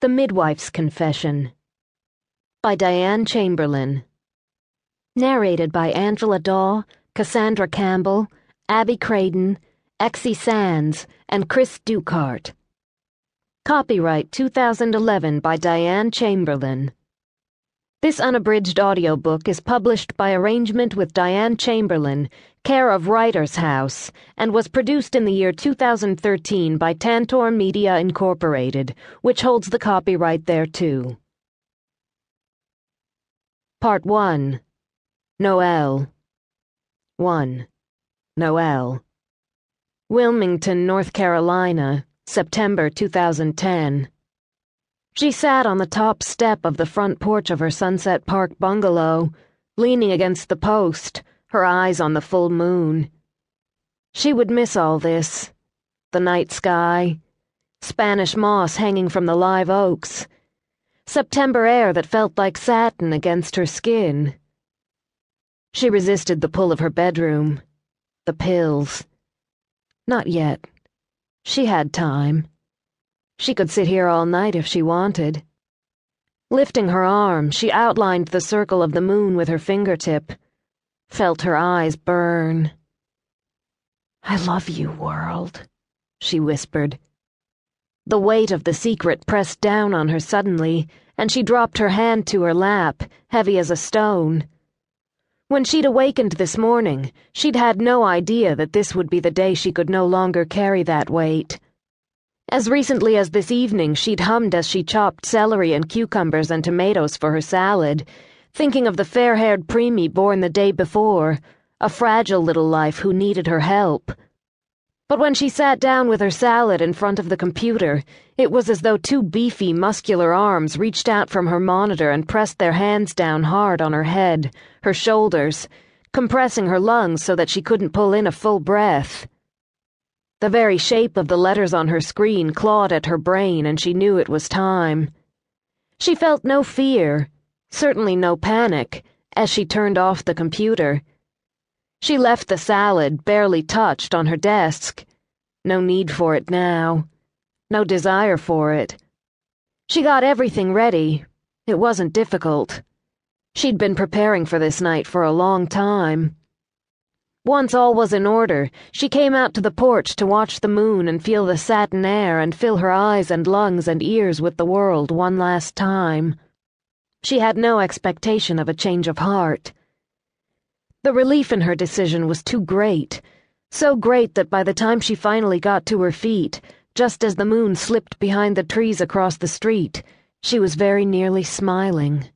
The Midwife's Confession by Diane Chamberlain. Narrated by Angela Dawe, Cassandra Campbell, Abby Craden, Exie Sands, and Cris Dukehart. Copyright 2011 by Diane Chamberlain. This unabridged audiobook is published by arrangement with Diane Chamberlain, care of Writer's House, and was produced in the year 2013 by Tantor Media Incorporated, which holds the copyright thereto. Part 1. Noelle. 1. Noelle. Wilmington, North Carolina, September 2010. She sat on the top step of the front porch of her Sunset Park bungalow, leaning against the post, her eyes on the full moon. She would miss all this: the night sky, Spanish moss hanging from the live oaks, September air that felt like satin against her skin. She resisted the pull of her bedroom, the pills. Not yet. She had time. She could sit here all night if she wanted. Lifting her arm, she outlined the circle of the moon with her fingertip, felt her eyes burn. "I love you, world," she whispered. The weight of the secret pressed down on her suddenly, and she dropped her hand to her lap, heavy as a stone. When she'd awakened this morning, she'd had no idea that this would be the day she could no longer carry that weight. As recently as this evening, she'd hummed as she chopped celery and cucumbers and tomatoes for her salad, thinking of the fair-haired preemie born the day before, a fragile little life who needed her help. But when she sat down with her salad in front of the computer, it was as though two beefy, muscular arms reached out from her monitor and pressed their hands down hard on her head, her shoulders, compressing her lungs so that she couldn't pull in a full breath. The very shape of the letters on her screen clawed at her brain, and she knew it was time. She felt no fear, certainly no panic, as she turned off the computer. She left the salad, barely touched, on her desk. No need for it now. No desire for it. She got everything ready. It wasn't difficult. She'd been preparing for this night for a long time. Once all was in order, she came out to the porch to watch the moon and feel the satin air and fill her eyes and lungs and ears with the world one last time. She had no expectation of a change of heart. The relief in her decision was too great, so great that by the time she finally got to her feet, just as the moon slipped behind the trees across the street, she was very nearly smiling.